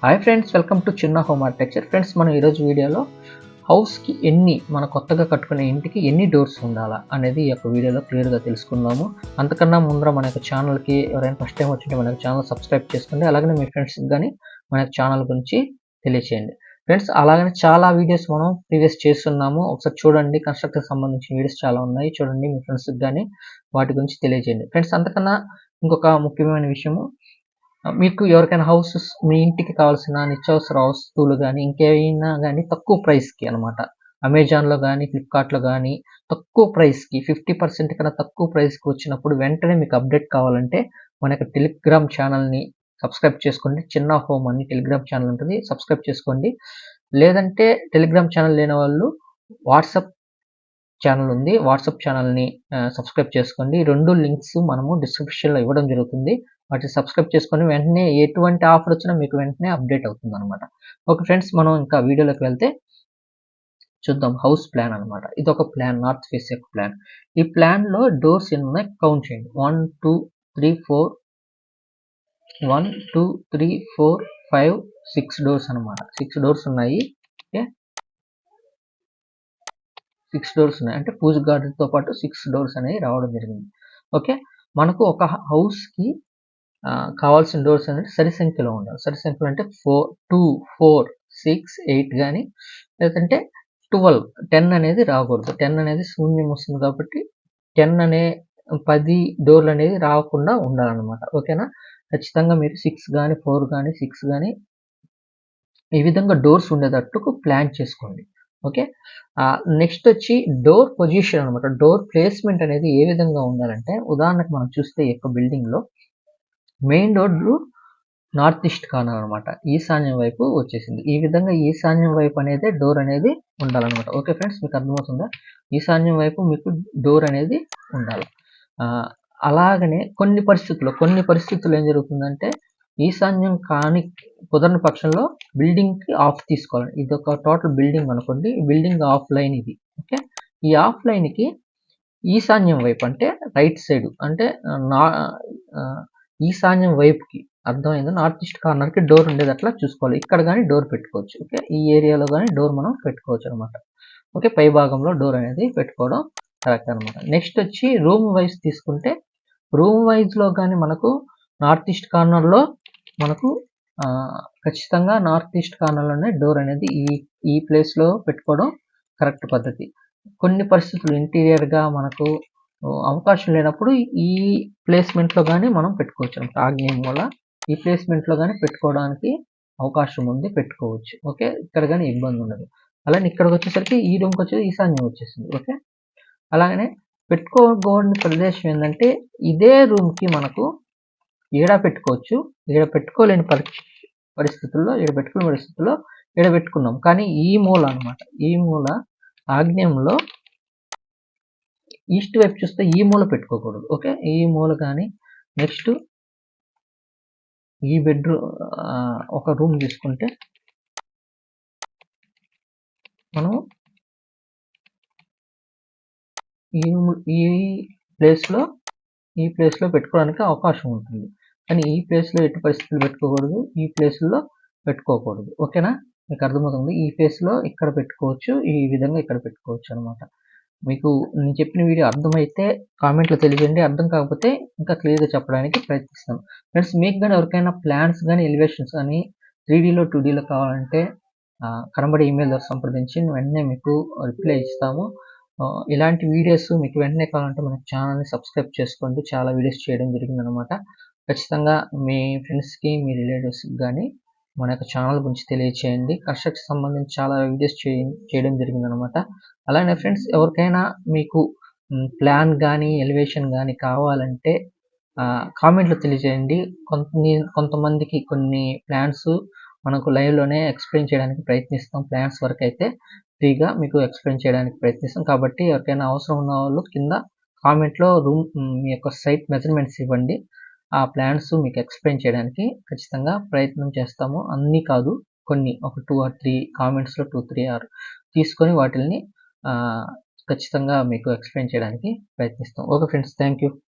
Hi friends, welcome to చిన్న home architecture. Friends, మనం ఈరోజు వీడియోలో హౌస్కి మన కొత్తగా కట్టుకునే ఇంటికి ఎన్ని డోర్స్ ఉండాలా అనేది ఈ యొక్క వీడియోలో క్లియర్గా తెలుసుకుందాము. అంతకన్నా ముందర మన యొక్క ఛానల్కి ఎవరైనా ఫస్ట్ టైం వచ్చింటే మన యొక్క ఛానల్ సబ్స్క్రైబ్ చేసుకోండి. అలాగనే మీ ఫ్రెండ్స్కి కానీ మన యొక్క ఛానల్ గురించి తెలియచేయండి. ఫ్రెండ్స్, అలాగనే చాలా వీడియోస్ మనం ప్రీవియస్ చేస్తున్నాము, ఒకసారి చూడండి. కన్స్ట్రక్షన్ సంబంధించిన వీడియోస్ చాలా ఉన్నాయి, చూడండి. మీ ఫ్రెండ్స్కి కానీ వాటి గురించి తెలియజేయండి. ఫ్రెండ్స్, అంతకన్నా ఇంకొక ముఖ్యమైన విషయము, మీకు ఎవరికైనా హౌసెస్, మీ ఇంటికి కావాల్సిన నిత్యావసర వస్తువులు కానీ ఇంకేమైనా కానీ తక్కువ ప్రైస్కి అనమాట, అమెజాన్లో కానీ ఫ్లిప్కార్ట్లో కానీ తక్కువ ప్రైస్కి 50% కన్నా తక్కువ ప్రైస్కి వచ్చినప్పుడు వెంటనే మీకు అప్డేట్ కావాలంటే మన యొక్క టెలిగ్రామ్ ఛానల్ని సబ్స్క్రైబ్ చేసుకోండి. చిన్న హోమ్ అని టెలిగ్రామ్ ఛానల్ ఉంటుంది, సబ్స్క్రైబ్ చేసుకోండి. లేదంటే టెలిగ్రామ్ ఛానల్ లేని వాళ్ళు వాట్సాప్ ఛానల్ ఉంది, వాట్సాప్ ఛానల్ని సబ్స్క్రైబ్ చేసుకోండి. ఈ రెండు లింక్స్ మనము డిస్క్రిప్షన్లో ఇవ్వడం జరుగుతుంది. వాటిని సబ్స్క్రైబ్ చేసుకొని వెంటనే ఎటువంటి ఆఫర్ వచ్చినా మీకు వెంటనే అప్డేట్ అవుతుంది అనమాట. ఓకే ఫ్రెండ్స్, మనం ఇంకా వీడియోలోకి వెళ్తే చూద్దాం. హౌస్ ప్లాన్ అనమాట. ఇది ఒక ప్లాన్, నార్త్ ఫేస్ యొక్క ప్లాన్. ఈ ప్లాన్లో డోర్స్ ఎన్ని ఉన్నాయి కౌంట్ చేయండి. 1 2 3 4 1 2 3 4 5 6 డోర్స్ అనమాట. 6 డోర్స్ ఉన్నాయి. ఓకే, 6 డోర్స్ ఉన్నాయి అంటే పూజ గార్డెన్తో పాటు 6 డోర్స్ అనేవి రావడం జరిగింది. ఓకే, మనకు ఒక హౌస్కి కావాల్సిన డోర్స్ అనేది సరి సంఖ్యలో ఉండాలి. సరి సంఖ్యలో అంటే 2 4 6 8 కానీ, లేదంటే 12 10 అనేది రాకూడదు. 10 అనేది శూన్యం వస్తుంది కాబట్టి 10 అనే 10 డోర్లు అనేది రాకుండా ఉండాలన్నమాట. ఓకేనా, ఖచ్చితంగా మీరు 6 కానీ 4 కానీ 6 కానీ ఈ విధంగా డోర్స్ ఉండేటట్టుకు ప్లాన్ చేసుకోండి. ఓకే, నెక్స్ట్ వచ్చి డోర్ పొజిషన్ అనమాట. డోర్ ప్లేస్మెంట్ అనేది ఏ విధంగా ఉండాలంటే, ఉదాహరణకు మనం చూస్తే ఈ యొక్క బిల్డింగ్లో మెయిన్ డోర్లు నార్త్ ఈస్ట్ కార్నర్ అనమాట, ఈశాన్యం వైపు వచ్చేసింది. ఈ విధంగా ఈశాన్యం వైపు అనేది డోర్ అనేది ఉండాలన్నమాట. ఓకే ఫ్రెండ్స్, మీకు అర్థమవుతుందా? ఈశాన్యం వైపు మీకు డోర్ అనేది ఉండాలి. అలాగనే కొన్ని పరిస్థితుల్లో ఏం జరుగుతుందంటే, ఈశాన్యం కానీ కుదరని పక్షంలో బిల్డింగ్కి ఆఫ్ తీసుకోవాలి. ఇది ఒక టోటల్ బిల్డింగ్ అనుకోండి, బిల్డింగ్ ఆఫ్ లైన్ ఇది. ఓకే, ఈ ఆఫ్ లైన్కి ఈశాన్యం వైపు అంటే రైట్ సైడ్ అంటే ఈశాన్యం వైపుకి, అర్థమైంది, నార్త్ ఈస్ట్ కార్నర్కి డోర్ ఉండేది అట్లా చూసుకోవాలి. ఇక్కడ కానీ డోర్ పెట్టుకోవచ్చు. ఓకే, ఈ ఏరియాలో కానీ డోర్ మనం పెట్టుకోవచ్చు అనమాట. ఓకే, పై భాగంలో డోర్ అనేది పెట్టుకోవడం కరెక్ట్ అనమాట. నెక్స్ట్ వచ్చి రూమ్ వైజ్ తీసుకుంటే, రూమ్ వైజ్లో కానీ మనకు నార్త్ ఈస్ట్ కార్నర్లో మనకు ఖచ్చితంగా నార్త్ ఈస్ట్ కార్నర్లోనే డోర్ అనేది ఈ ప్లేస్లో పెట్టుకోవడం కరెక్ట్ పద్ధతి. కొన్ని పరిస్థితులు ఇంటీరియర్గా మనకు అవకాశం లేనప్పుడు ఈ ప్లేస్మెంట్లో కానీ మనం పెట్టుకోవచ్చు అనమాట. ఆగ్నేయం వల్ల ఈ ప్లేస్మెంట్లో కానీ పెట్టుకోవడానికి అవకాశం ఉంది, పెట్టుకోవచ్చు. ఓకే, ఇక్కడ కానీ ఇబ్బంది ఉండదు. అలానే ఇక్కడికి వచ్చేసరికి ఈ రూమ్కి వచ్చేది ఈశాన్యం వచ్చేసింది. ఓకే, అలాగనే పెట్టుకోకూడని ప్రదేశం ఏంటంటే, ఇదే రూమ్కి మనకు ఈడ పెట్టుకోవచ్చు, ఈడ పెట్టుకోలేని పరిస్థితుల్లో ఈడ పెట్టుకున్నాం. కానీ ఈ మూల అనమాట, ఈ మూల ఆగ్నేయంలో ఈస్ట్ వైపు చూస్తే ఈ మూల పెట్టుకోకూడదు. ఓకే, ఈ మూల కానీ, నెక్స్ట్ ఈ బెడ్రూమ్ ఒక రూమ్ తీసుకుంటే మనం ఈ ప్లేస్లో పెట్టుకోవడానికి అవకాశం ఉంటుంది. కానీ ఈ ప్లేస్లో ఎట్టి పరిస్థితులు పెట్టుకోకూడదు, ఈ ప్లేస్లో పెట్టుకోకూడదు. ఓకేనా, మీకు అర్థమవుతుంది. ఈ ప్లేస్లో ఇక్కడ పెట్టుకోవచ్చు, ఈ విధంగా ఇక్కడ పెట్టుకోవచ్చు అనమాట. మీకు నేను చెప్పిన వీడియో అర్థమైతే కామెంట్లో తెలియజేయండి, అర్థం కాకపోతే ఇంకా క్లియర్గా చెప్పడానికి ప్రయత్నిస్తాను. ఫ్రెండ్స్, మీకు కానీ ఎవరికైనా ప్లాన్స్ కానీ ఎలివేషన్స్ కానీ 3Dలో 2Dలో కావాలంటే కనబడే ఈమెయిల్ ద్వారా సంప్రదించి వెంటనే మీకు రిప్లై ఇస్తాము. ఇలాంటి వీడియోస్ మీకు వెంటనే కావాలంటే మన ఛానల్ని సబ్స్క్రైబ్ చేసుకోండి. చాలా వీడియోస్ చేయడం జరిగిందనమాట. ఖచ్చితంగా మీ ఫ్రెండ్స్కి, మీ రిలేటివ్స్కి కానీ మన యొక్క ఛానల్ గురించి తెలియచేయండి. కన్స్ట్రక్షన్ సంబంధించి చాలా వీడియోస్ చేయడం జరిగిందనమాట. అలానే ఫ్రెండ్స్, ఎవరికైనా మీకు ప్లాన్ కానీ ఎలివేషన్ కానీ కావాలంటే కామెంట్లో తెలియజేయండి. కొంతమందికి కొన్ని ప్లాన్స్ మనకు లైవ్లోనే ఎక్స్ప్లెయిన్ చేయడానికి ప్రయత్నిస్తాం. ప్లాన్స్ వరకు అయితే ఫ్రీగా మీకు ఎక్స్ప్లెయిన్ చేయడానికి ప్రయత్నిస్తాం. కాబట్టి ఎవరికైనా అవసరం ఉన్న వాళ్ళు కింద కామెంట్లో మీ యొక్క సైట్ మెజర్మెంట్స్ ఇవ్వండి. ఆ ప్లాన్స్ మీకు ఎక్స్ప్లెయిన్ చేయడానికి ఖచ్చితంగా ప్రయత్నం చేస్తాము. అన్నీ కాదు, కొన్ని ఒక 2 or 3 కామెంట్స్లో 2, 3 ఆర్ తీసుకొని వాటిని ఖచ్చితంగా మీకు ఎక్స్ప్లెయిన్ చేయడానికి ప్రయత్నిస్తాం. Okay friends, thank you.